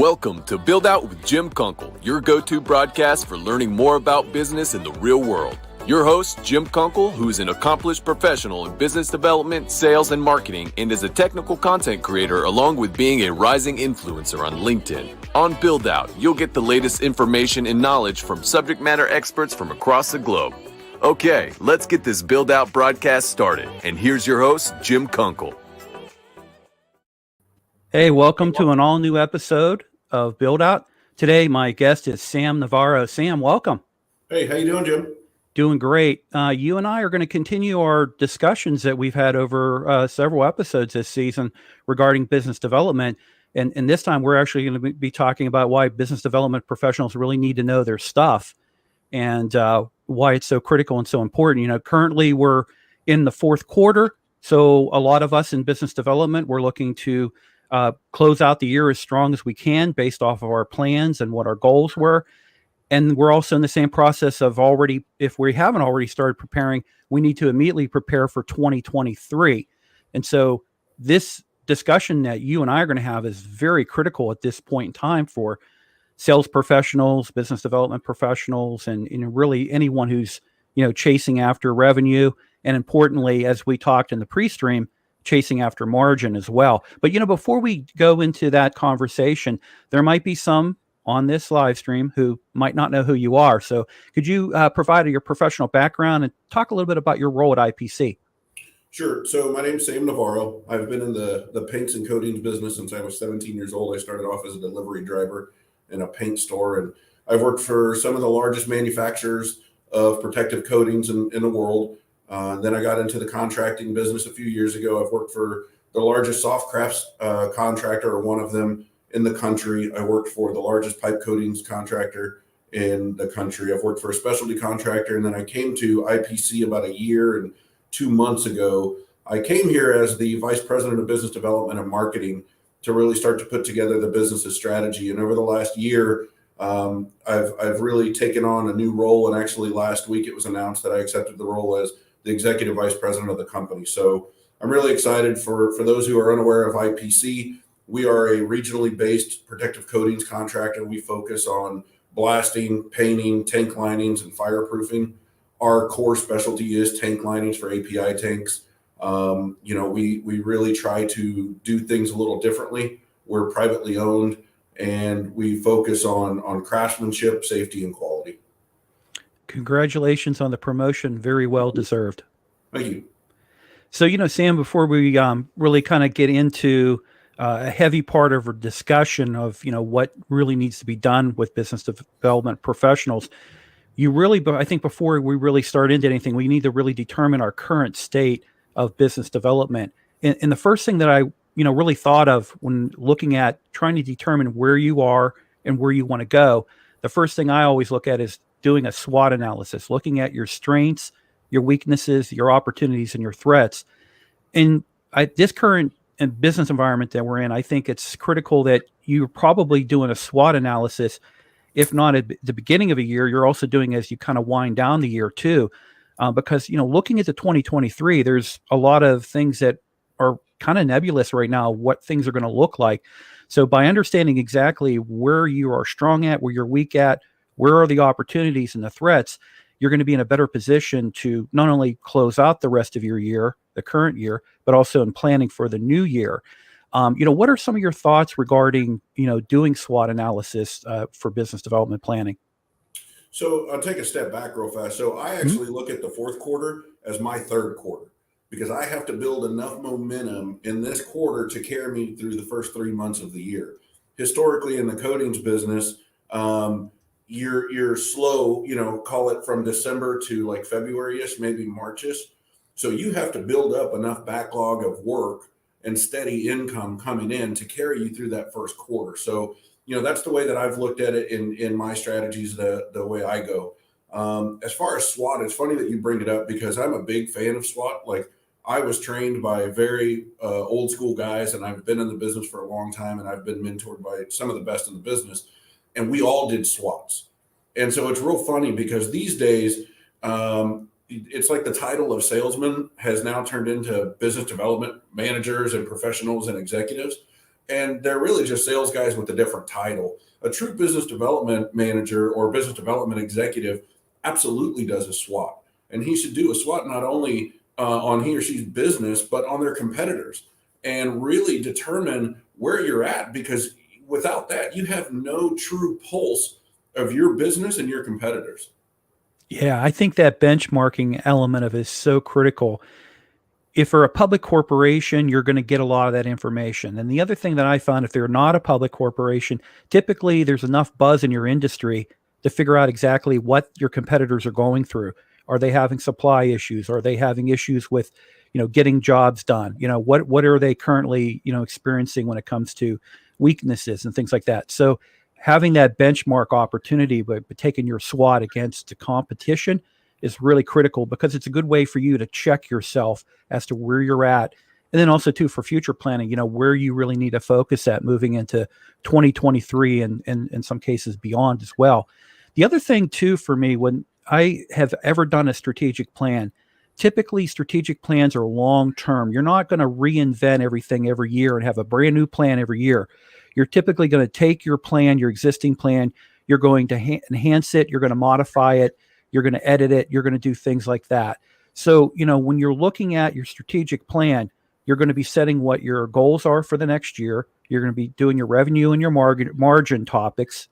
Welcome to Build Out with Jim Kunkel, your go-to broadcast for learning more about business in the real world. Your host, Jim Kunkel, who is an accomplished professional in business development, sales, and marketing, and is a technical content creator along with being a rising influencer on LinkedIn. On Build Out, you'll get the latest information and knowledge from subject matter experts from across the globe. Okay, let's get this Build Out broadcast started. And here's your host, Jim Kunkel. Hey, welcome to an all-new episode of Build Out. Today, my guest is Sam Navarro. Sam, welcome. Hey, how you doing, Jim? Doing great. You and I are going to continue our discussions that we've had over several episodes this season regarding business development. And this time, we're actually going to be talking about why business development professionals really need to know their stuff and why it's so critical and so important. You know, currently, we're in the fourth quarter. So a lot of us in business development, we're looking to close out the year as strong as we can based off of our plans and what our goals were. And we're also in the same process of already, if we haven't already started preparing, we need to immediately prepare for 2023. And so this discussion that you and I are going to have is very critical at this point in time for sales professionals, business development professionals, and really anyone who's, chasing after revenue. And importantly, as we talked in the pre-stream, chasing after margin as well. But, before we go into that conversation, there might be some on this live stream who might not know who you are. So could you provide your professional background and talk a little bit about your role at IPC? Sure. So my name's Sam Navarro. I've been in the paints and coatings business since I was 17 years old. I started off as a delivery driver in a paint store, and I've worked for some of the largest manufacturers of protective coatings in the world. Then I got into the contracting business a few years ago. I've worked for the largest soft crafts contractor, or one of them in the country. I worked for the largest pipe coatings contractor in the country. I've worked for a specialty contractor. And then I came to IPC about a year and 2 months ago. I came here as the vice president of business development and marketing to really start to put together the business's strategy. And over the last year, I've really taken on a new role. And actually last week it was announced that I accepted the role as the executive vice president of the company. So I'm really excited for those who are unaware of IPC. We are a regionally based protective coatings contractor. We focus on blasting, painting, tank linings, and fireproofing. Our core specialty is tank linings for API tanks. We really try to do things a little differently. We're privately owned, and we focus on craftsmanship, safety, and quality. Congratulations on the promotion. Very well deserved. Thank you. So, Sam, before we really kind of get into a heavy part of our discussion of, what really needs to be done with business development professionals, I think before we really start into anything, we need to really determine our current state of business development. And the first thing that I, really thought of when looking at trying to determine where you are and where you want to go, the first thing I always look at is doing a SWOT analysis, looking at your strengths, your weaknesses, your opportunities, and your threats. In this current business environment that we're in, I think it's critical that you're probably doing a SWOT analysis. If not at the beginning of a year, you're also doing as you kind of wind down the year too. Because, looking into 2023, there's a lot of things that are kind of nebulous right now, what things are going to look like. So by understanding exactly where you are strong at, where you're weak at, where are the opportunities and the threats, you're going to be in a better position to not only close out the rest of your year, the current year, but also in planning for the new year. What are some of your thoughts regarding, doing SWOT analysis for business development planning? So I'll take a step back real fast. So I actually look at the fourth quarter as my third quarter, because I have to build enough momentum in this quarter to carry me through the first 3 months of the year. Historically, in the coatings business, you're slow, call it from December to like February-ish, maybe March-ish. So you have to build up enough backlog of work and steady income coming in to carry you through that first quarter. So, that's the way that I've looked at it in my strategies, the way I go. As far as SWOT, it's funny that you bring it up because I'm a big fan of SWOT. Like, I was trained by very old school guys, and I've been in the business for a long time, and I've been mentored by some of the best in the business. And we all did SWOTs. And so it's real funny because these days, it's like the title of salesman has now turned into business development managers and professionals and executives. and they're really just sales guys with a different title. A true business development manager or business development executive absolutely does a SWOT, and he should do a SWOT not only on he or she's business, but on their competitors, and really determine where you're at, because without that, you have no true pulse of your business and your competitors. Yeah, I think that benchmarking element of it is so critical. If for a public corporation, you're going to get a lot of that information. And the other thing that I found, if they're not a public corporation, typically there's enough buzz in your industry to figure out exactly what your competitors are going through. Are they having supply issues? Are they having issues with, getting jobs done? What are they currently, experiencing when it comes to weaknesses and things like that? So having that benchmark opportunity, but taking your SWOT against the competition is really critical, because it's a good way for you to check yourself as to where you're at. And then also too, for future planning, where you really need to focus at moving into 2023 and in some cases beyond as well. The other thing too, for me, when I have ever done a strategic plan, typically strategic plans are long-term. You're not going to reinvent everything every year and have a brand new plan every year. You're typically going to take your plan, your existing plan, you're going to enhance it, you're going to modify it, you're going to edit it, you're going to do things like that. So, when you're looking at your strategic plan, you're going to be setting what your goals are for the next year. You're going to be doing your revenue and your margin targets.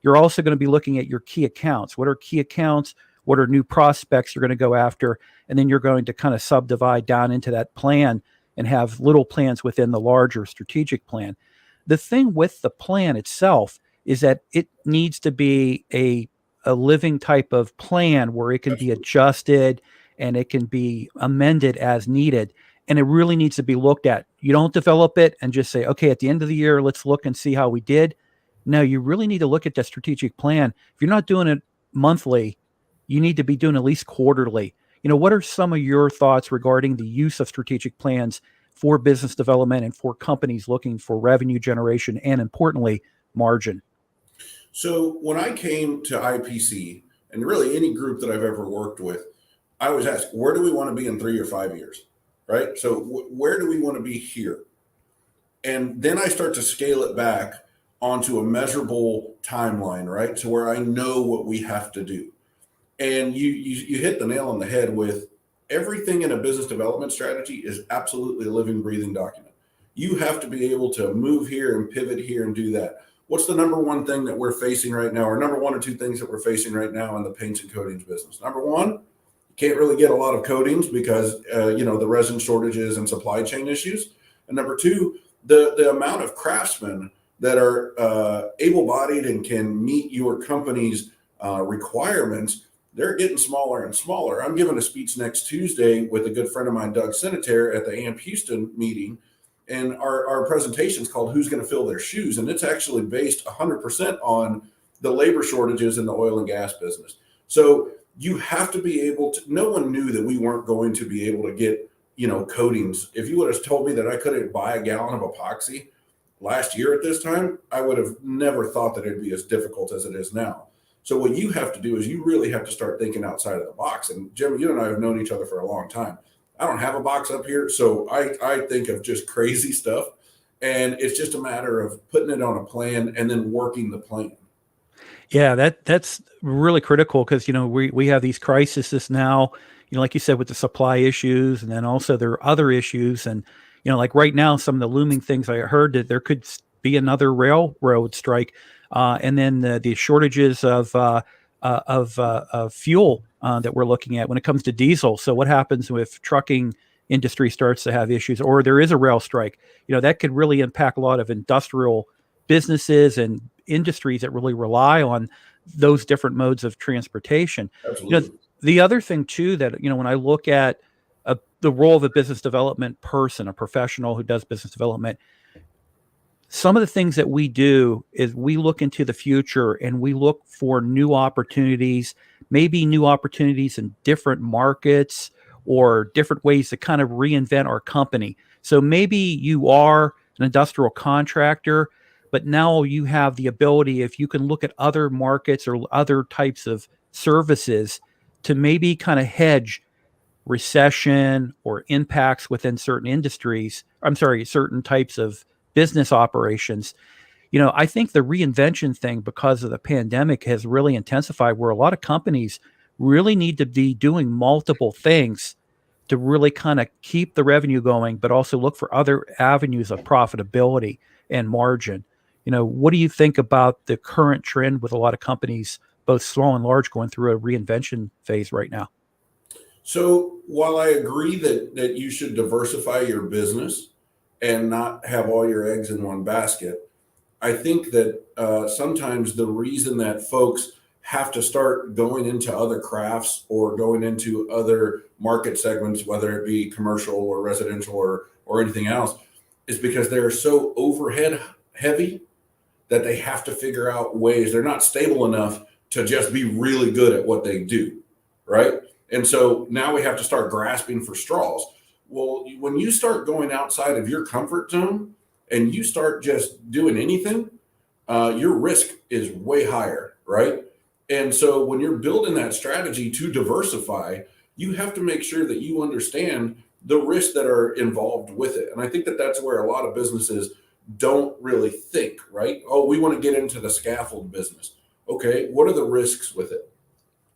You're also going to be looking at your key accounts. What are key accounts? What are new prospects you're going to go after? And then you're going to kind of subdivide down into that plan and have little plans within the larger strategic plan. The thing with the plan itself is that it needs to be a living type of plan where it can be adjusted and it can be amended as needed. And it really needs to be looked at. You don't develop it and just say, okay, at the end of the year, let's look and see how we did. No, you really need to look at that strategic plan. If you're not doing it monthly, you need to be doing at least quarterly. What are some of your thoughts regarding the use of strategic plans for business development and for companies looking for revenue generation and, importantly, margin? So when I came to IPC, and really any group that I've ever worked with, I was asked, where do we want to be in 3 or 5 years? Right? So where do we want to be here? And then I start to scale it back onto a measurable timeline, right? So where I know what we have to do. And you hit the nail on the head with everything in a business development strategy is absolutely a living, breathing document. You have to be able to move here and pivot here and do that. What's the number one thing that we're facing right now, or number one or two things that we're facing right now in the paints and coatings business? Number one, you can't really get a lot of coatings because, the resin shortages and supply chain issues. And number two, the amount of craftsmen that are able-bodied and can meet your company's requirements, they're getting smaller and smaller. I'm giving a speech next Tuesday with a good friend of mine, Doug Senator, at the AMP Houston meeting. And our presentation is called Who's Going to Fill Their Shoes? And it's actually based 100% on the labor shortages in the oil and gas business. So you have to be able to, no one knew that we weren't going to be able to get, coatings. If you would have told me that I couldn't buy a gallon of epoxy last year at this time, I would have never thought that it'd be as difficult as it is now. So what you have to do is you really have to start thinking outside of the box. And Jim, you and I have known each other for a long time. I don't have a box up here, so I think of just crazy stuff. And it's just a matter of putting it on a plan and then working the plan. Yeah, that's really critical because, we have these crises now, like you said, with the supply issues, and then also there are other issues. And, like right now, some of the looming things I heard that there could be another railroad strike, and then the shortages of fuel that we're looking at when it comes to diesel. So what happens if trucking industry starts to have issues, or there is a rail strike? That could really impact a lot of industrial businesses and industries that really rely on those different modes of transportation. Absolutely. The other thing too, that, when I look at the role of a business development person, a professional who does business development, some of the things that we do is we look into the future and we look for new opportunities, maybe new opportunities in different markets or different ways to kind of reinvent our company. So maybe you are an industrial contractor, but now you have the ability, if you can look at other markets or other types of services, to maybe kind of hedge recession or impacts within certain industries, certain types of business operations, I think the reinvention thing because of the pandemic has really intensified where a lot of companies really need to be doing multiple things to really kind of keep the revenue going, but also look for other avenues of profitability and margin. What do you think about the current trend with a lot of companies, both small and large, going through a reinvention phase right now? So while I agree that you should diversify your business and not have all your eggs in one basket, I think that sometimes the reason that folks have to start going into other crafts or going into other market segments, whether it be commercial or residential or anything else, is because they're so overhead heavy that they have to figure out ways. They're not stable enough to just be really good at what they do, right? And so now we have to start grasping for straws. Well, when you start going outside of your comfort zone and you start just doing anything, your risk is way higher, right? And so when you're building that strategy to diversify, you have to make sure that you understand the risks that are involved with it. And I think that that's where a lot of businesses don't really think, right? Oh, we want to get into the scaffold business. Okay, what are the risks with it?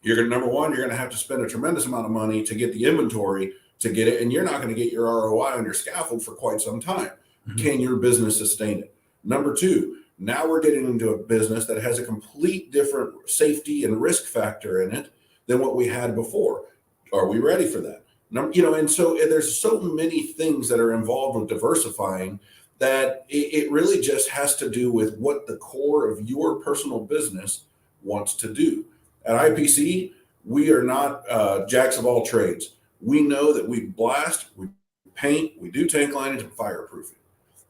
You're going to, number one, you're going to have to spend a tremendous amount of money to get the inventory to get it, and you're not going to get your ROI on your scaffold for quite some time. Mm-hmm. Can your business sustain it? Number two, now we're getting into a business that has a complete different safety and risk factor in it than what we had before. Are we ready for that? And so there's so many things that are involved with diversifying that it really just has to do with what the core of your personal business wants to do. At IPC, we are not jacks of all trades. We know that we blast, we paint, we do tank linings and fireproofing.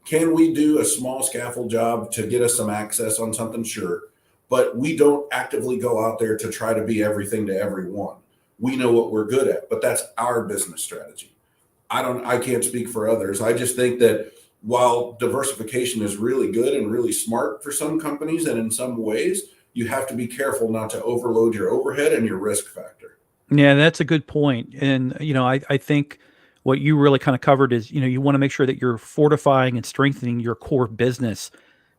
Can we do a small scaffold job to get us some access on something? Sure. But we don't actively go out there to try to be everything to everyone. We know what we're good at, but that's our business strategy. I can't speak for others. I just think that while diversification is really good and really smart for some companies and in some ways, you have to be careful not to overload your overhead and your risk factor. Yeah, that's a good point. And, I think what you really kind of covered is, you want to make sure that you're fortifying and strengthening your core business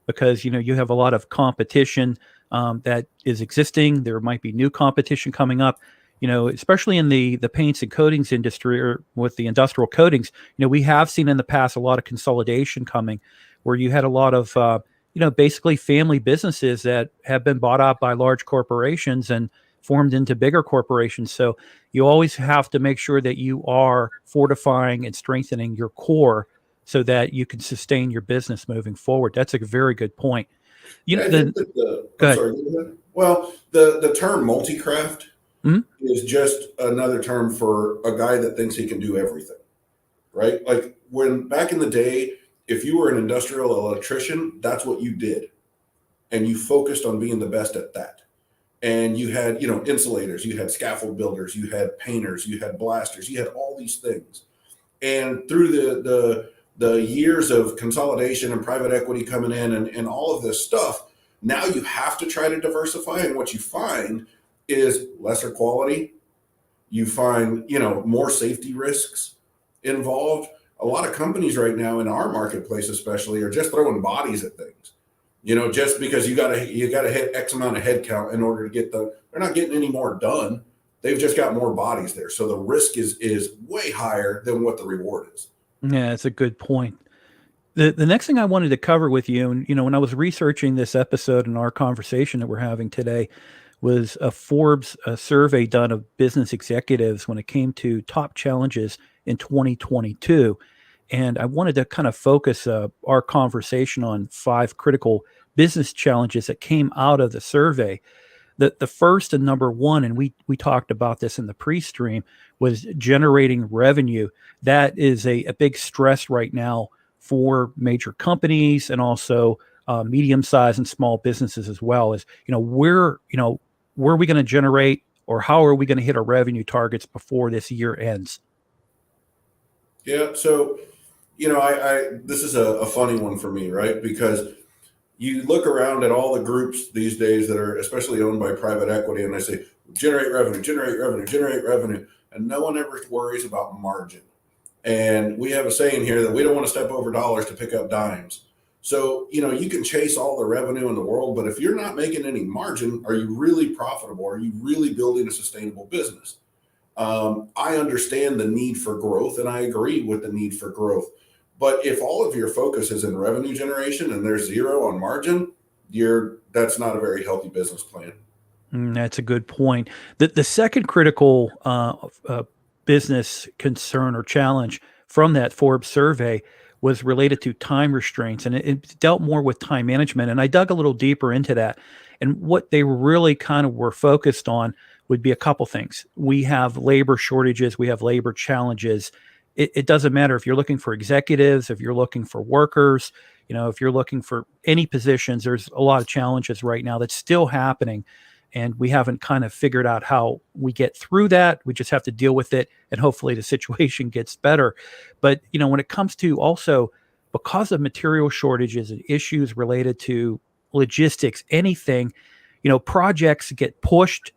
because, you have a lot of competition that is existing. There might be new competition coming up, especially in the paints and coatings industry or with the industrial coatings. We have seen in the past a lot of consolidation coming where you had a lot of, basically family businesses that have been bought out by large corporations and formed into bigger corporations. So you always have to make sure that you are fortifying and strengthening your core so that you can sustain your business moving forward. That's a very good point. Well, the term multi-craft is just another term for a guy that thinks he can do everything, right? Like when back in the day, if you were an industrial electrician, that's what you did. And you focused on being the best at that. And you had, insulators, you had scaffold builders, you had painters, you had blasters, you had all these things. And through the years of consolidation and private equity coming in and all of this stuff, now you have to try to diversify. And what you find is lesser quality. You find, more safety risks involved. A lot of companies right now in our marketplace, especially, are just throwing bodies at things. Just because you gotta hit X amount of head count in order to get they're not getting any more done. They've just got more bodies there. So the risk is way higher than what the reward is. Yeah, that's a good point. The next thing I wanted to cover with you, and when I was researching this episode and our conversation that we're having today, was a Forbes survey done of business executives when it came to top challenges in 2022. And I wanted to kind of focus our conversation on 5 critical business challenges that came out of the survey. The first and number one, and we talked about this in the pre-stream, was generating revenue. That is a big stress right now for major companies and also medium-sized and small businesses as well. Is where are we going to generate, or how are we going to hit our revenue targets before this year ends? Yeah, so this is a funny one for me, right? Because you look around at all the groups these days that are especially owned by private equity, and they say generate revenue, generate revenue, generate revenue. and no one ever worries about margin. And we have a saying here that we don't want to step over dollars to pick up dimes. So, you can chase all the revenue in the world, but if you're not making any margin, are you really profitable? Are you really building a sustainable business? I understand the need for growth, and I agree with the need for growth. But if all of your focus is in revenue generation and there's zero on margin, that's not a very healthy business plan. That's a good point. The second critical business concern or challenge from that Forbes survey was related to time restraints, and it dealt more with time management. And I dug a little deeper into that. And what they really kind of were focused on would be a couple things. We have labor shortages, we have labor challenges. It doesn't matter if you're looking for executives, if you're looking for workers, if you're looking for any positions, there's a lot of challenges right now that's still happening. And we haven't kind of figured out how we get through that. We just have to deal with it, and hopefully the situation gets better. But, when it comes to also, because of material shortages and issues related to logistics, anything, projects get pushed.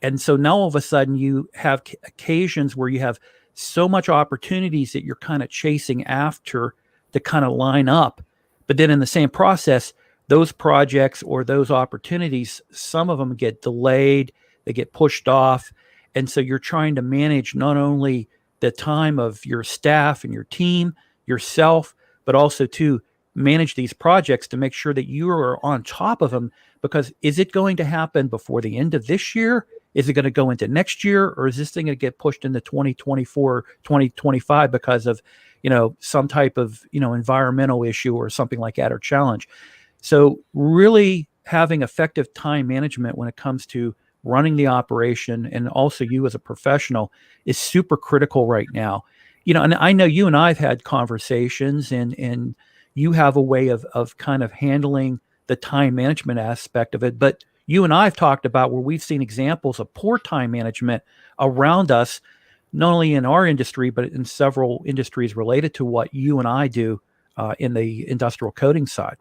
And so now all of a sudden you have occasions where you have so much opportunities that you're kind of chasing after to kind of line up. But then in the same process, those projects or those opportunities, some of them get delayed, they get pushed off. And so you're trying to manage not only the time of your staff and your team, yourself, but also to manage these projects to make sure that you are on top of them. Because is it going to happen before the end of this year? Is it going to go into next year, or is this thing going to get pushed into 2024, 2025 because of, some type of, environmental issue or something like that, or challenge? So really having effective time management when it comes to running the operation, and also you as a professional, is super critical right now. And I know you and I've had conversations, and you have a way of kind of handling the time management aspect of it. But you and I have talked about where we've seen examples of poor time management around us, not only in our industry, but in several industries related to what you and I do in the industrial coating side.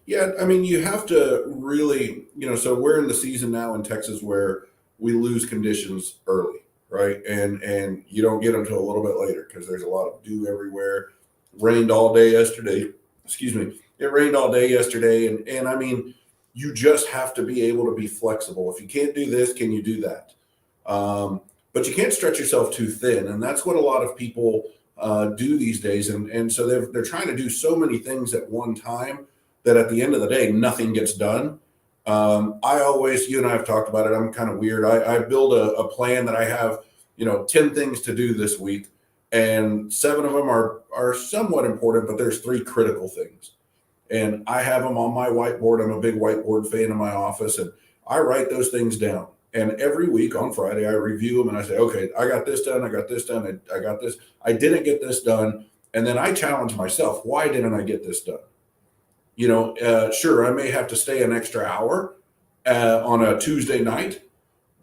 Yeah, I mean, you have to really, so we're in the season now in Texas where we lose conditions early, right? And you don't get them until a little bit later because there's a lot of dew everywhere. Rained all day yesterday. Excuse me. It rained all day yesterday. And I mean, you just have to be able to be flexible. If you can't do this, can you do that? But you can't stretch yourself too thin. And that's what a lot of people do these days. And so they're trying to do so many things at one time that at the end of the day, nothing gets done. You and I have talked about it. I'm kind of weird. I build a plan that I have, 10 things to do this week, and 7 of them are somewhat important, but there's 3 critical things. And I have them on my whiteboard. I'm a big whiteboard fan in my office, and I write those things down. And every week on Friday, I review them and I say, okay, I got this done. I got this done. I got this. I didn't get this done. And then I challenge myself. Why didn't I get this done? Sure, I may have to stay an extra hour on a Tuesday night,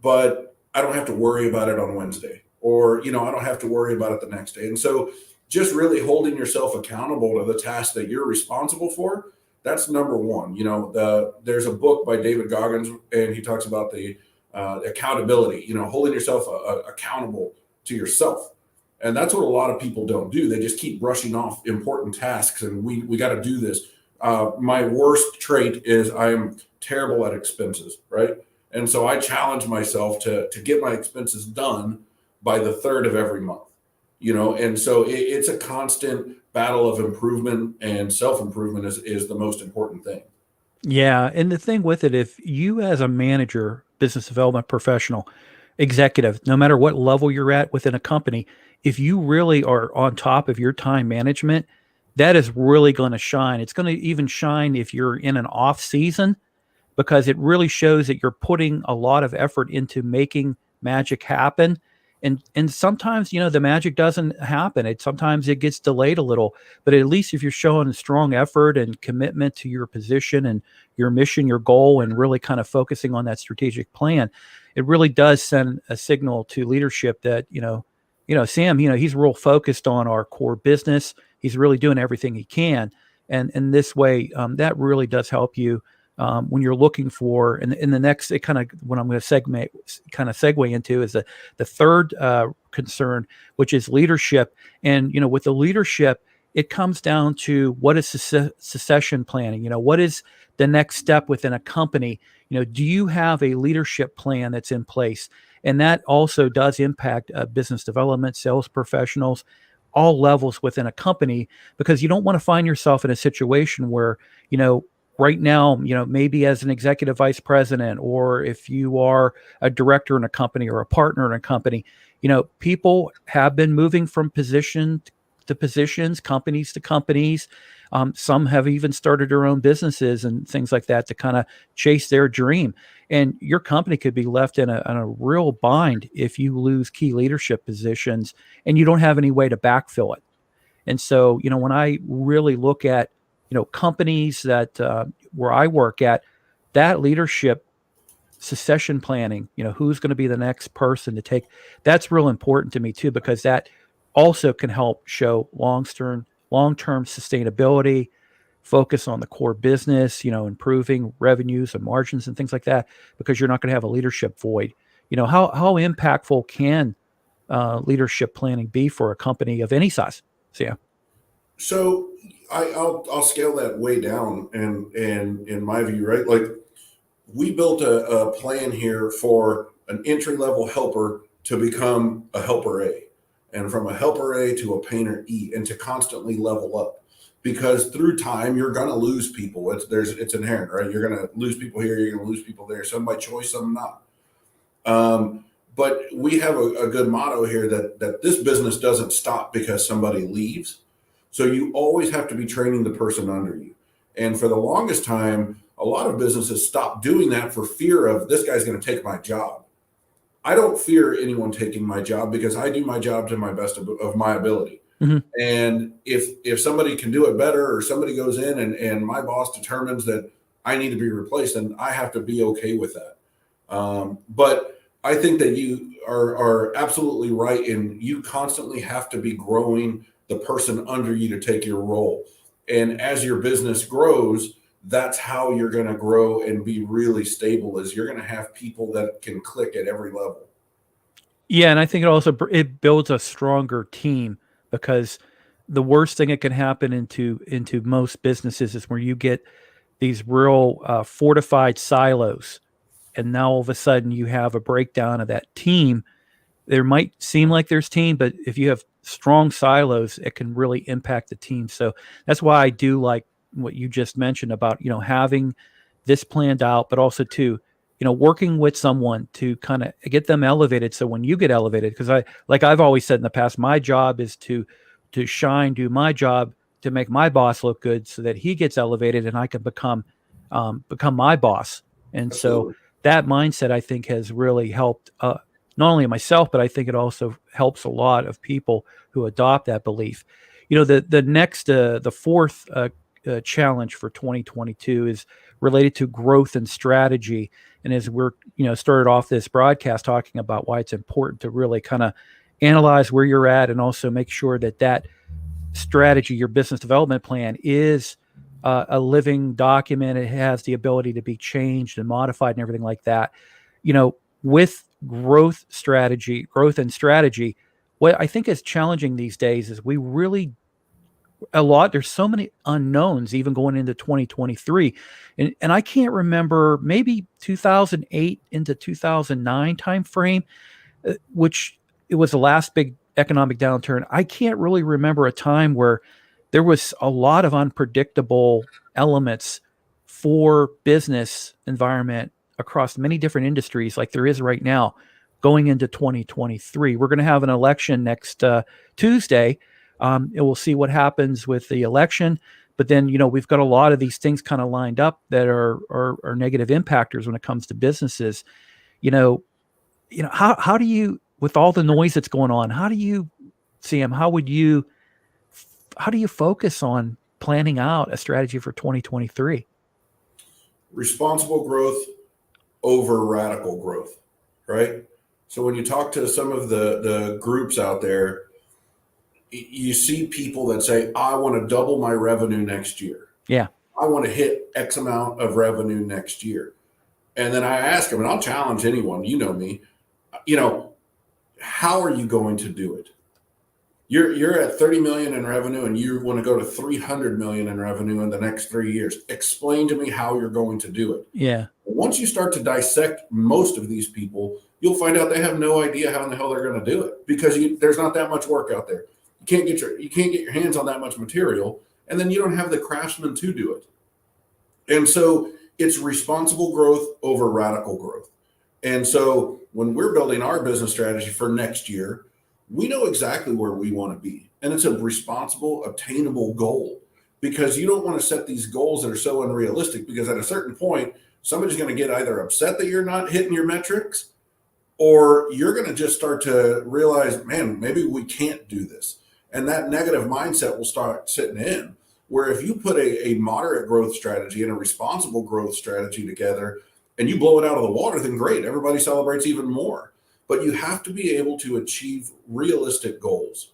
but I don't have to worry about it on Wednesday, or, I don't have to worry about it the next day. And so just really holding yourself accountable to the task that you're responsible for, that's number one. There's a book by David Goggins, and he talks about the accountability, holding yourself accountable to yourself. And that's what a lot of people don't do. They just keep brushing off important tasks, and we got to do this. My worst trait is I am terrible at expenses, right? And so I challenge myself to get my expenses done by the 3rd of every month, and so it's a constant battle of improvement, and self-improvement is the most important thing. Yeah. And the thing with it, if you as a manager, business development professional, executive, no matter what level you're at within a company, if you really are on top of your time management, that is really going to shine. It's going to even shine if you're in an off season, because it really shows that you're putting a lot of effort into making magic happen. And sometimes, the magic doesn't happen. Sometimes it gets delayed a little, but at least if you're showing strong effort and commitment to your position and your mission, your goal, and really kind of focusing on that strategic plan, it really does send a signal to leadership that, Sam, he's real focused on our core business. He's really doing everything he can. And in this way, that really does help you when you're looking for, and in the next, it kind of, what I'm going to segue into is the third concern, which is leadership. And, with the leadership, it comes down to what is succession planning? What is the next step within a company? Do you have a leadership plan that's in place? And that also does impact business development, sales professionals, all levels within a company, because you don't want to find yourself in a situation where, right now, maybe as an executive vice president, or if you are a director in a company or a partner in a company, people have been moving from position to positions, companies to companies. Some have even started their own businesses and things like that to kind of chase their dream. And your company could be left in a real bind if you lose key leadership positions and you don't have any way to backfill it. And so, when I really look at, companies that where I work at, that leadership succession planning, who's going to be the next person to take, that's real important to me too, because that also can help show long-term sustainability, focus on the core business, improving revenues and margins and things like that, because you're not going to have a leadership void. How impactful can leadership planning be for a company of any size? So I'll scale that way down, and in my view, right, like we built a plan here for an entry-level helper to become a helper A, and from a helper A to a painter E, and to constantly level up, because through time you're going to lose people. It's inherent, right? You're going to lose people here, you're going to lose people there, some by choice, some not. But we have a good motto here that this business doesn't stop because somebody leaves. So you always have to be training the person under you. And for the longest time, a lot of businesses stop doing that for fear of this guy's going to take my job. I don't fear anyone taking my job, because I do my job to my best of my ability. Mm-hmm. And if somebody can do it better, or somebody goes in and my boss determines that I need to be replaced, then I have to be okay with that. But I think that you are absolutely right, and you constantly have to be growing the person under you to take your role. And as your business grows, that's how you're going to grow and be really stable, is you're going to have people that can click at every level. Yeah. And I think it builds a stronger team, because the worst thing that can happen into most businesses is where you get these real fortified silos. And now all of a sudden you have a breakdown of that team. There might seem like there's team, but if you have strong silos, it can really impact the team. So that's why I do like what you just mentioned about, having this planned out, but also to, working with someone to kind of get them elevated. So when you get elevated, because I've always said in the past, my job is to shine, do my job to make my boss look good so that he gets elevated and I can become my boss. And Absolutely. So that mindset, I think, has really helped not only myself, but I think it also helps a lot of people who adopt that belief. The fourth challenge for 2022 is related to growth and strategy. And as we're, started off this broadcast talking about why it's important to really kind of analyze where you're at, and also make sure that strategy, your business development plan, is a living document. It has the ability to be changed and modified and everything like that. With growth and strategy, what I think is challenging these days is there's so many unknowns even going into 2023. And I can't remember, maybe 2008 into 2009 timeframe, which it was the last big economic downturn. I can't really remember a time where there was a lot of unpredictable elements for business environment across many different industries like there is right now going into 2023. We're going to have an election next Tuesday. And we'll see what happens with the election. But then, we've got a lot of these things kind of lined up that are negative impactors when it comes to businesses. How do you, with all the noise that's going on, Sam, how do you focus on planning out a strategy for 2023? Responsible growth over radical growth, right? So when you talk to some of the groups out there, you see people that say, I want to double my revenue next year. Yeah. I want to hit X amount of revenue next year. And then I ask them, and I'll challenge anyone, you know me, how are you going to do it? You're at 30 million in revenue and you want to go to 300 million in revenue in the next 3 years. Explain to me how you're going to do it. Yeah. Once you start to dissect most of these people, you'll find out they have no idea how in the hell they're going to do it, because there's not that much work out there. You can't get your hands on that much material, and then you don't have the craftsmen to do it. And so it's responsible growth over radical growth. And so when we're building our business strategy for next year, we know exactly where we want to be. And it's a responsible, obtainable goal, because you don't want to set these goals that are so unrealistic, because at a certain point, somebody's going to get either upset that you're not hitting your metrics, or you're going to just start to realize, man, maybe we can't do this. And that negative mindset will start sitting in, where if you put a moderate growth strategy and a responsible growth strategy together and you blow it out of the water, then great, everybody celebrates even more. But you have to be able to achieve realistic goals.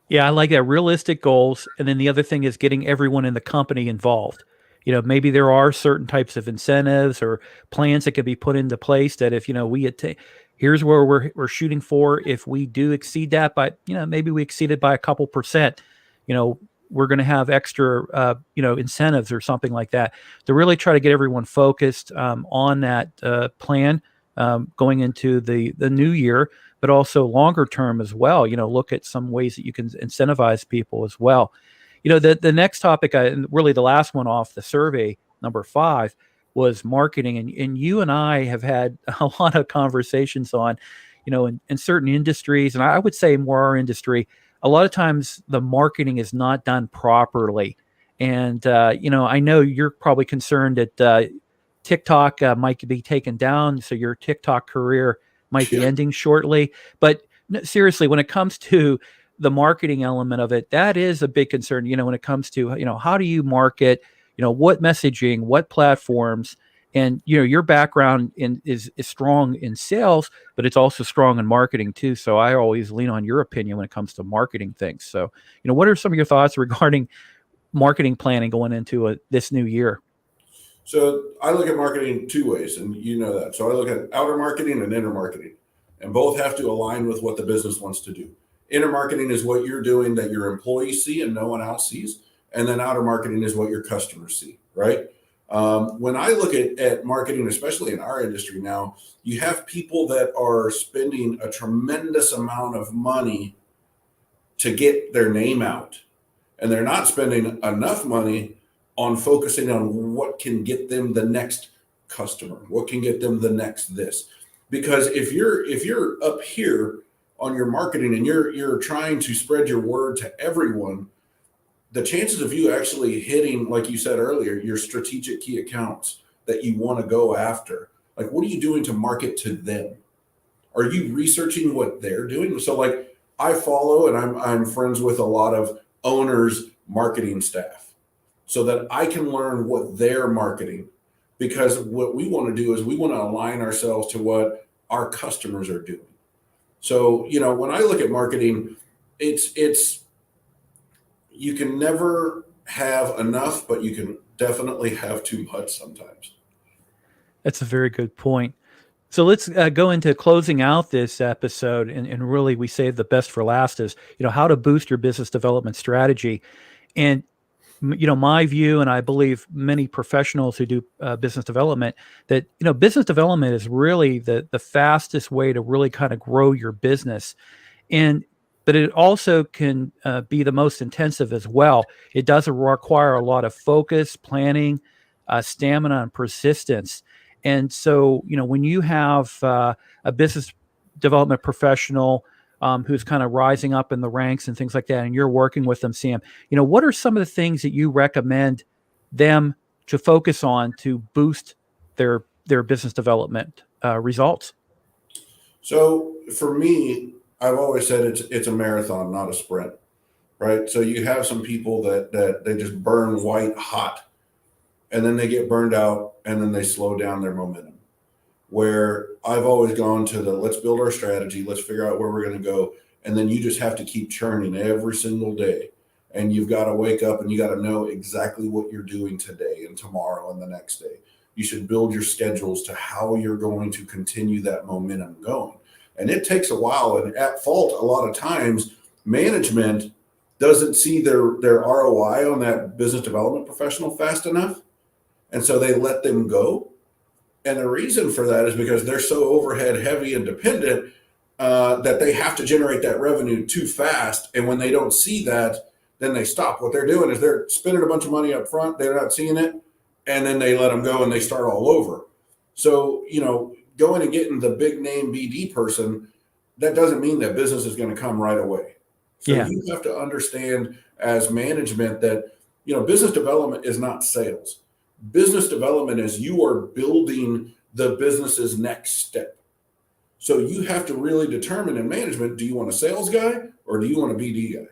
Yeah, I like that. Realistic goals. And then the other thing is getting everyone in the company involved. Maybe there are certain types of incentives or plans that could be put into place that if, we here's where we're shooting for. If we do exceed that, but, maybe we exceeded by a couple percent, we're going to have extra, incentives or something like that to really try to get everyone focused on that plan going into the new year, but also longer term as well. Look at some ways that you can incentivize people as well. The next topic, and really the last one off the survey, number 5, was marketing. And you and I have had a lot of conversations on, in certain industries, and I would say more our industry, a lot of times the marketing is not done properly. And, I know you're probably concerned that TikTok might be taken down, so your TikTok career might be ending shortly. But seriously, when it comes to the marketing element of it, that is a big concern, when it comes to, how do you market, what messaging, what platforms, and, your background is strong in sales, but it's also strong in marketing too. So I always lean on your opinion when it comes to marketing things. So, what are some of your thoughts regarding marketing planning going into this new year? So I look at marketing 2 ways, and you know that. So I look at outer marketing and inner marketing, and both have to align with what the business wants to do. Inner marketing is what you're doing that your employees see and no one else sees. And then outer marketing is what your customers see, right? When I look at marketing, especially in our industry now, you have people that are spending a tremendous amount of money to get their name out. And they're not spending enough money on focusing on what can get them the next customer, what can get them the next this. Because if you're up here on your marketing and you're trying to spread your word to everyone, the chances of you actually hitting, like you said earlier, your strategic key accounts that you want to go after, like, what are you doing to market to them? Are you researching what they're doing? So like, I follow and I'm friends with a lot of owners' marketing staff so that I can learn what they're marketing, because what we want to do is we want to align ourselves to what our customers are doing. So, when I look at marketing, it's you can never have enough, but you can definitely have too much sometimes. That's a very good point. So let's go into closing out this episode, and really we save the best for last is, how to boost your business development strategy. And, my view, and I believe many professionals who do business development, that, business development is really the fastest way to really kind of grow your business. But it also can be the most intensive as well. It does require a lot of focus, planning, stamina, and persistence. And so, when you have a business development professional who's kind of rising up in the ranks and things like that, and you're working with them, Sam, what are some of the things that you recommend them to focus on to boost their business development results? So for me, I've always said it's a marathon, not a sprint, right? So you have some people that they just burn white hot, and then they get burned out, and then they slow down their momentum. Where I've always gone to let's build our strategy, let's figure out where we're going to go, and then you just have to keep churning every single day. and you've got to wake up and you got to know exactly what you're doing today and tomorrow and the next day. You should build your schedules to how you're going to continue that momentum going. And it takes a while. And at fault, a lot of times, management doesn't see their ROI on that business development professional fast enough. And so they let them go. And the reason for that is because they're so overhead heavy and dependent that they have to generate that revenue too fast. And when they don't see that, then they stop. What they're doing is they're spending a bunch of money up front. They're not seeing it. And then they let them go and they start all over. So, going and getting the big name BD person, that doesn't mean that business is going to come right away. So you have to understand as management that, business development is not sales. Business development is you are building the business's next step. So you have to really determine in management, do you want a sales guy or do you want a BD guy?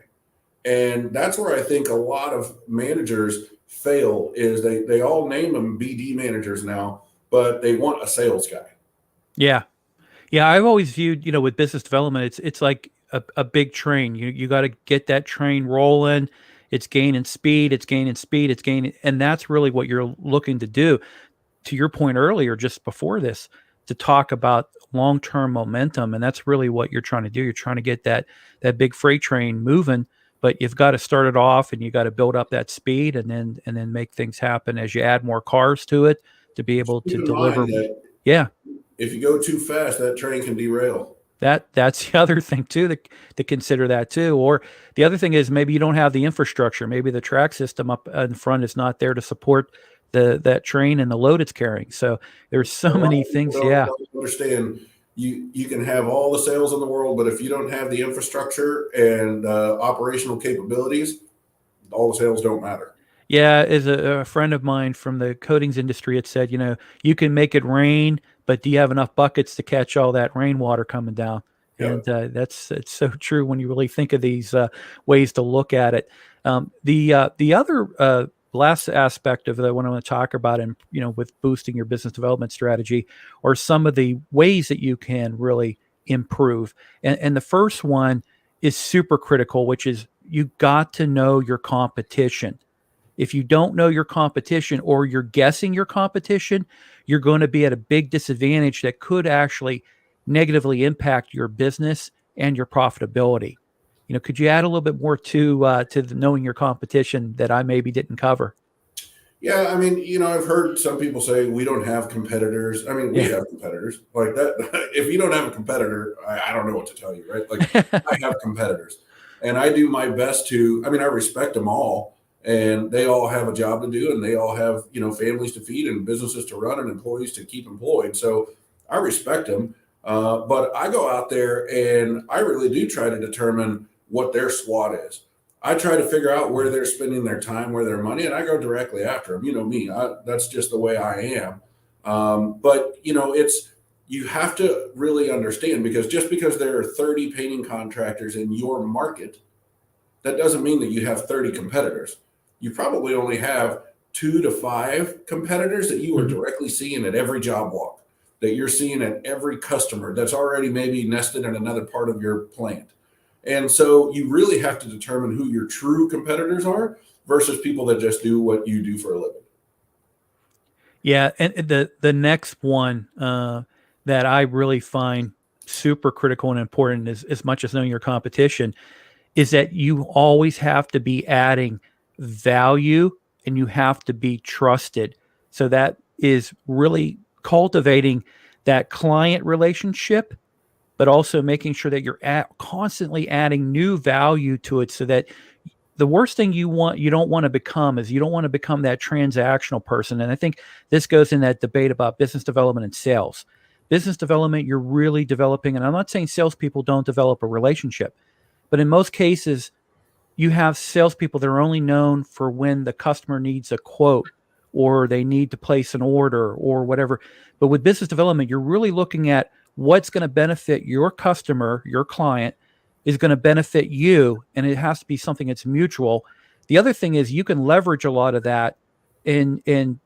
And that's where I think a lot of managers fail is they all name them BD managers now, but they want a sales guy. Yeah. Yeah. I've always viewed, with business development, it's like a big train. You got to get that train rolling. It's gaining speed. And that's really what you're looking to do. To your point earlier, just before this, to talk about long-term momentum. And that's really what you're trying to do. You're trying to get that big freight train moving, but you've got to start it off and you got to build up that speed and then make things happen as you add more cars to it to be able to deliver. Yeah. If you go too fast, that train can derail. That's the other thing too, to consider that too. Or the other thing is maybe you don't have the infrastructure. Maybe the track system up in front is not there to support that train and the load it's carrying. So there's so many things. Don't understand. You can have all the sales in the world, but if you don't have the infrastructure and operational capabilities, all the sales don't matter. Yeah, as a friend of mine from the coatings industry had said, you can make it rain, but do you have enough buckets to catch all that rainwater coming down? Yep. And it's so true when you really think of these ways to look at it. The other last aspect of what I want to talk about, and with boosting your business development strategy, are some of the ways that you can really improve. And the first one is super critical, which is you got to know your competition. If you don't know your competition or you're guessing your competition, you're going to be at a big disadvantage that could actually negatively impact your business and your profitability. Could you add a little bit more to knowing your competition that I maybe didn't cover? Yeah, I mean, I've heard some people say we don't have competitors. I mean, we have competitors like that. If you don't have a competitor, I don't know what to tell you, right? Like I have competitors, and I do my best I respect them all. And they all have a job to do, and they all have, families to feed and businesses to run and employees to keep employed. So I respect them. But I go out there and I really do try to determine what their SWOT is. I try to figure out where they're spending their time, where their money, and I go directly after them. You know me, that's just the way I am. But you have to really understand, because just because there are 30 painting contractors in your market, that doesn't mean that you have 30 competitors. You probably only have 2 to 5 competitors that you are directly seeing at every job walk, that you're seeing at every customer that's already maybe nested in another part of your plant. And so you really have to determine who your true competitors are versus people that just do what you do for a living. Yeah. And the next one that I really find super critical and important is, as much as knowing your competition, is that you always have to be adding value and you have to be trusted. So that is really cultivating that client relationship, but also making sure that you're constantly adding new value to it, so that the worst thing you don't want to become is you don't want to become that transactional person. And I think this goes in that debate about business development and sales. Business development, you're really developing, and I'm not saying salespeople don't develop a relationship, but in most cases, you have salespeople that are only known for when the customer needs a quote or they need to place an order or whatever. But with business development, you're really looking at what's going to benefit your customer, your client, is going to benefit you, and it has to be something that's mutual. The other thing is you can leverage a lot of that in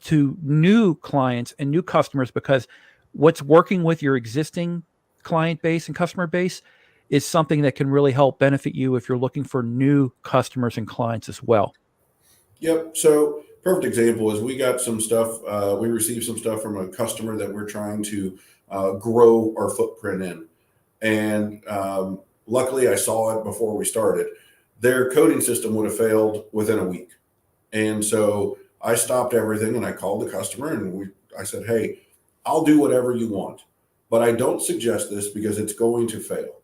to new clients and new customers, because what's working with your existing client base and customer base is something that can really help benefit you if you're looking for new customers and clients as well. Yep. So perfect example is we got some stuff. We received some stuff from a customer that we're trying to grow our footprint in. And luckily I saw it before we started. Their coding system would have failed within a week. And so I stopped everything and I called the customer and I said, hey, I'll do whatever you want, but I don't suggest this because it's going to fail.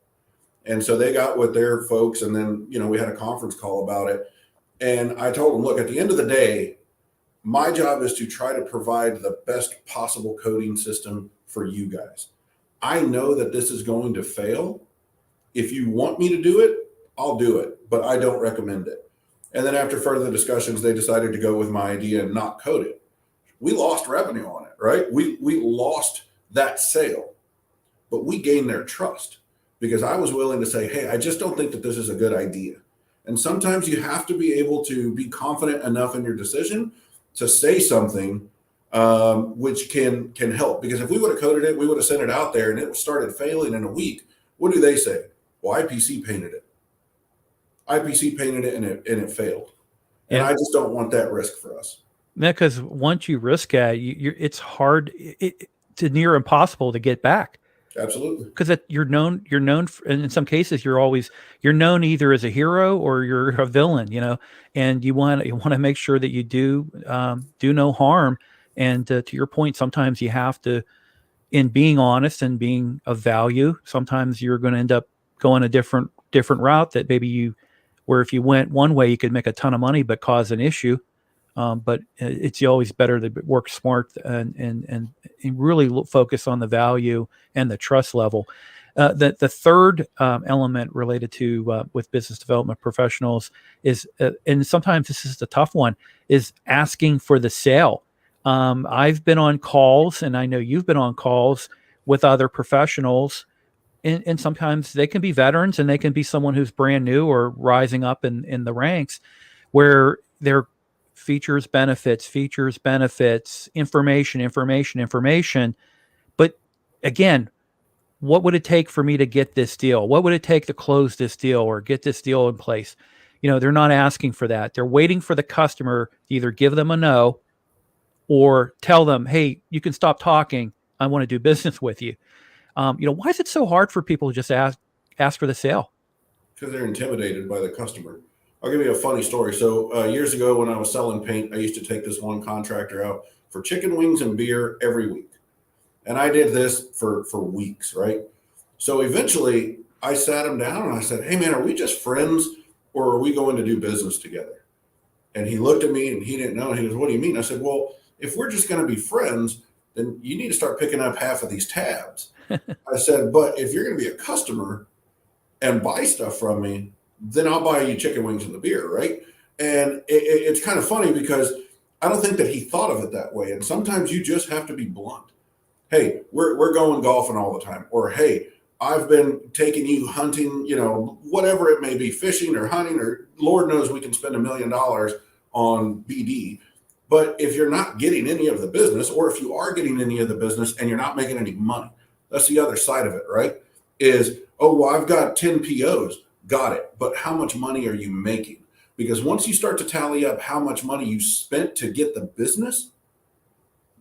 And so they got with their folks, and then, we had a conference call about it. And I told them, look, at the end of the day, my job is to try to provide the best possible coding system for you guys. I know that this is going to fail. If you want me to do it, I'll do it, but I don't recommend it. And then after further discussions, they decided to go with my idea and not code it. We lost revenue on it, right? We lost that sale, but we gained their trust because I was willing to say, hey, I just don't think that this is a good idea. And sometimes you have to be able to be confident enough in your decision to say something which can help. Because if we would have coded it, we would have sent it out there and it started failing in a week. What do they say? Well, IPC painted it. IPC painted it and it failed. And I just don't want that risk for us. Because once you risk it, it's hard, to near impossible to get back. Absolutely. Because you're known for, and in some cases you're known either as a hero or you're a villain, and you want to make sure that you do no harm. And to your point, sometimes you have to, in being honest and being of value, sometimes you're going to end up going a different route that maybe where if you went one way, you could make a ton of money, but cause an issue. But it's always better to work smart and really focus on the value and the trust level. The third element related to with business development professionals is, and sometimes this is the tough one, is asking for the sale. I've been on calls, and I know you've been on calls with other professionals, and sometimes they can be veterans and they can be someone who's brand new or rising up in the ranks, where they're features, benefits, information. But again, what would it take for me to get this deal? What would it take to close this deal or get this deal in place? They're not asking for that. They're waiting for the customer to either give them a no or tell them, hey, you can stop talking. I want to do business with you. Why is it so hard for people to just ask for the sale? Because they're intimidated by the customer. I'll give you a funny story. So years ago when I was selling paint, I used to take this one contractor out for chicken wings and beer every week. And I did this for weeks, right? So eventually I sat him down and I said, hey man, are we just friends or are we going to do business together? And he looked at me and he didn't know. He goes, what do you mean? I said, well, if we're just going to be friends, then you need to start picking up half of these tabs. I said, but if you're going to be a customer and buy stuff from me, then I'll buy you chicken wings and the beer, right? And it's kind of funny because I don't think that he thought of it that way. And sometimes you just have to be blunt. Hey, we're going golfing all the time. Or, hey, I've been taking you hunting, whatever it may be, fishing or hunting, or Lord knows we can spend $1 million on BD. But if you're not getting any of the business, or if you are getting any of the business and you're not making any money, that's the other side of it, right? Is, oh, well, I've got 10 POs. Got it. But how much money are you making? Because once you start to tally up how much money you spent to get the business,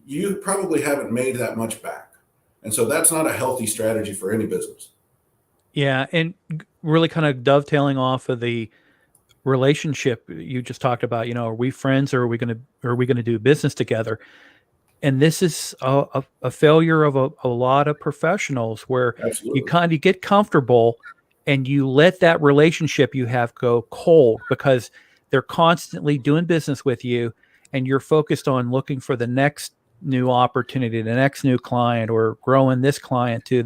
you probably haven't made that much back. And so that's not a healthy strategy for any business. Yeah. And really kind of dovetailing off of the relationship you just talked about, are we friends or are we going to do business together? And this is a failure of a lot of professionals where Absolutely. you kind of get comfortable and you let that relationship you have go cold because they're constantly doing business with you and you're focused on looking for the next new opportunity, the next new client, or growing this client to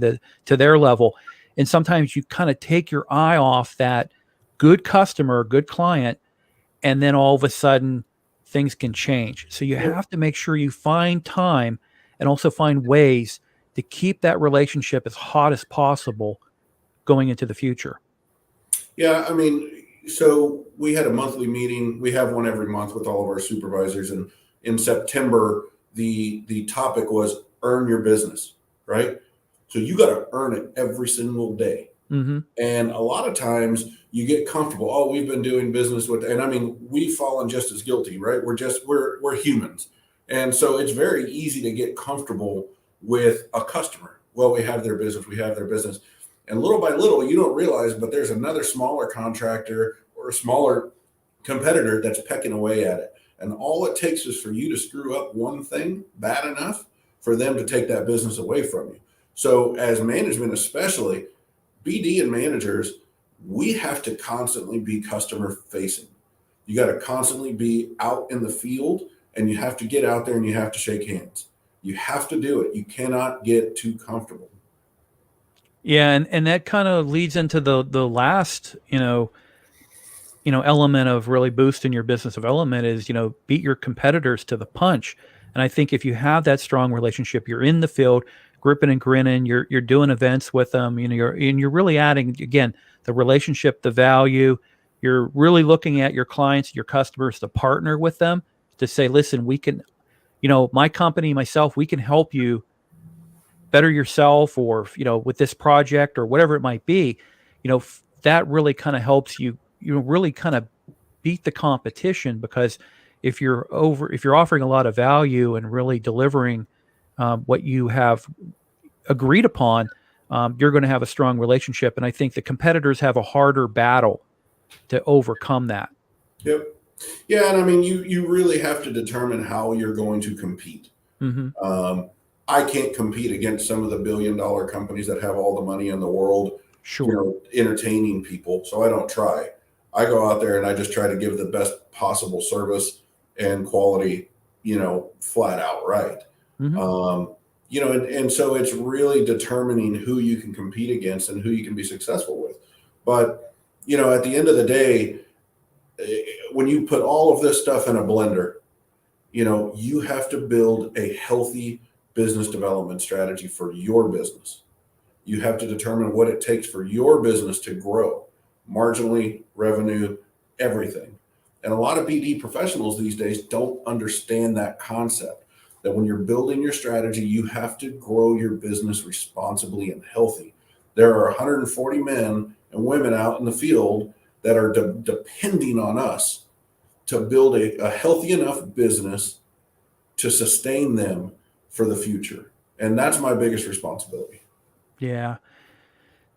their level. And sometimes you kind of take your eye off that good customer, good client, and then all of a sudden things can change. So you have to make sure you find time and also find ways to keep that relationship as hot as possible going into the future. Yeah, I mean, so we had a monthly meeting. We have one every month with all of our supervisors. And in September, the topic was earn your business, right? So you got to earn it every single day. Mm-hmm. And a lot of times you get comfortable. Oh, we've been doing business with, and I mean, we've fallen just as guilty, right? We're humans. And so it's very easy to get comfortable with a customer. Well, we have their business, we have their business. And little by little, you don't realize, but there's another smaller contractor or a smaller competitor that's pecking away at it. And all it takes is for you to screw up one thing bad enough for them to take that business away from you. So as management, especially, BD and managers, we have to constantly be customer facing. You got to constantly be out in the field, and you have to get out there and you have to shake hands. You have to do it. You cannot get too comfortable. Yeah, and that kind of leads into the last, element of really boosting your business development is, beat your competitors to the punch. And I think if you have that strong relationship, you're in the field, gripping and grinning, you're doing events with them, you're really adding, again, the relationship, the value. You're really looking at your clients, your customers to partner with them to say, listen, we can, my company, myself, we can help you better yourself, or with this project or whatever it might be. That really kind of helps you really kind of beat the competition, because if you're offering a lot of value and really delivering what you have agreed upon, you're going to have a strong relationship. And I think the competitors have a harder battle to overcome that. Yep. Yeah, and I mean, you really have to determine how you're going to compete. Mm-hmm. I can't compete against some of the billion-dollar companies that have all the money in the world, Sure. entertaining people. So I don't try. I go out there and I just try to give the best possible service and quality, flat out right. Mm-hmm. And so it's really determining who you can compete against and who you can be successful with. But, at the end of the day, when you put all of this stuff in a blender, you have to build a healthy business development strategy for your business. You have to determine what it takes for your business to grow marginally, revenue, everything. And a lot of BD professionals these days don't understand that concept, that when you're building your strategy, you have to grow your business responsibly and healthy. There are 140 men and women out in the field that are depending on us to build a healthy enough business to sustain them for the future. And that's my biggest responsibility. Yeah.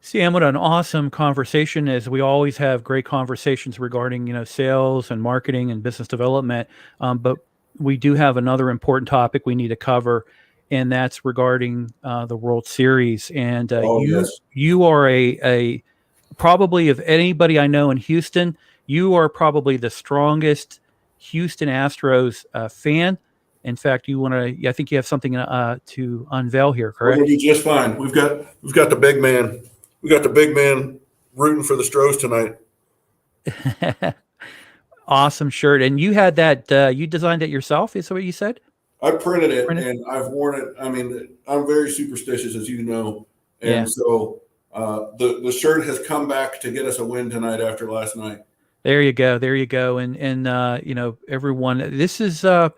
Sam, what an awesome conversation. As we always have great conversations regarding, sales and marketing and business development. But we do have another important topic we need to cover, and that's regarding the World Series. And Oh, yes. you are a probably, of anybody I know in Houston, you are probably the strongest Houston Astros fan. In fact, I think you have something to unveil here, We're correct? gonna do just fine. We've got the big man. We got the big man rooting for the Stros tonight. Awesome shirt. And you had that, you designed it yourself, is what you said? I printed it Printed? and I've worn it. I mean, I'm very superstitious, as you know, Yeah. and so the shirt has come back to get us a win tonight after last night. There you go. There you go. And everyone, this is, I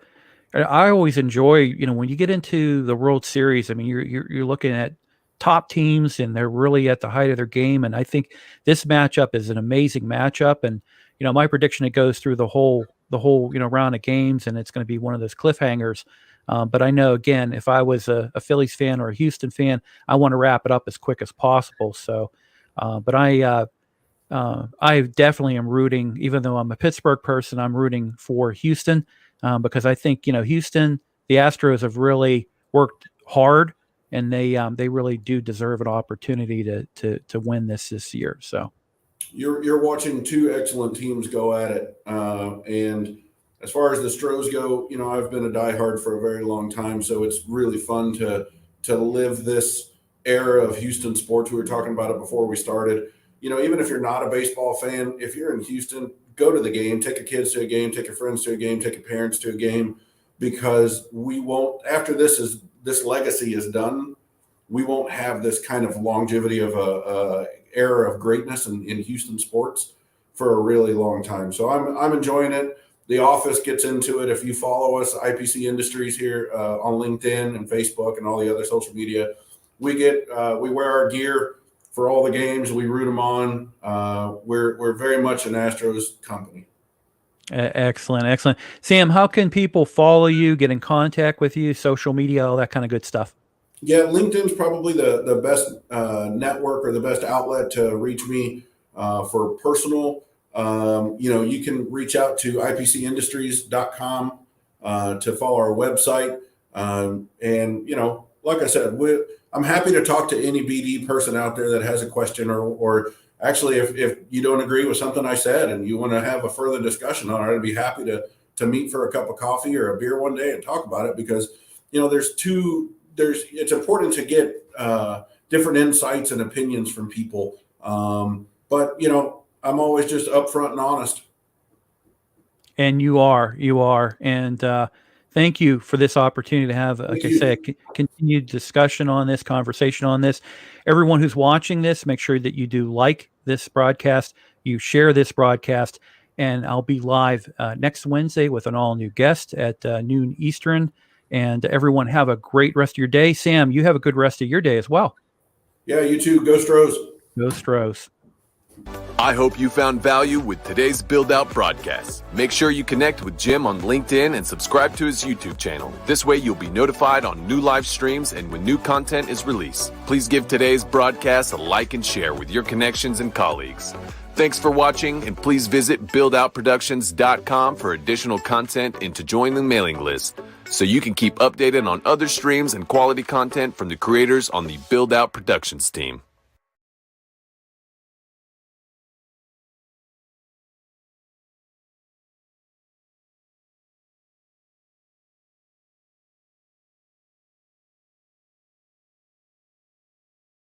always enjoy, when you get into the World Series, I mean, you're looking at top teams and they're really at the height of their game. And I think this matchup is an amazing matchup. And, my prediction, it goes through the whole, round of games, and it's going to be one of those cliffhangers. But I know, again, if I was a Phillies fan or a Houston fan, I want to wrap it up as quick as possible. So, but I definitely am rooting, even though I'm a Pittsburgh person, I'm rooting for Houston, because I think, Houston, the Astros have really worked hard, and they really do deserve an opportunity to win this year. So You're watching two excellent teams go at it, and as far as the Stros go, I've been a diehard for a very long time, so it's really fun to live this era of Houston sports. We were talking about it before we started. Even if you're not a baseball fan, if you're in Houston, go to the game, take your kids to a game, take your friends to a game, take your parents to a game, because we won't, after this legacy is done, we won't have this kind of longevity of a era of greatness in Houston sports for a really long time. So I'm enjoying it. The office gets into it. If you follow us, IPC Industries here on LinkedIn and Facebook and all the other social media, we wear our gear for all the games. We root them on. We're very much an Astros company. Excellent, excellent. Sam, how can people follow you, get in contact with you, social media, all that kind of good stuff? Yeah, LinkedIn's probably the best network or the best outlet to reach me for personal. You can reach out to IPCindustries.com to follow our website. Like I said, I'm happy to talk to any BD person out there that has a question or actually, if you don't agree with something I said and you want to have a further discussion on it, I'd be happy to meet for a cup of coffee or a beer one day and talk about it, because it's important to get different insights and opinions from people. But I'm always just upfront and honest. And you are. And thank you for this opportunity to have, like I said, continued discussion on this, conversation on this. Everyone who's watching this, make sure that you do like this broadcast, you share this broadcast, and I'll be live next Wednesday with an all-new guest at noon Eastern. And everyone have a great rest of your day. Sam, you have a good rest of your day as well. Yeah, you too. Go Stros. Go Stros. I hope you found value with today's Build Out broadcast. Make sure you connect with Jim on LinkedIn and subscribe to his YouTube channel. This way you'll be notified on new live streams and when new content is released. Please give today's broadcast a like and share with your connections and colleagues. Thanks for watching, and please visit buildoutproductions.com for additional content and to join the mailing list so you can keep updated on other streams and quality content from the creators on the Build Out Productions team.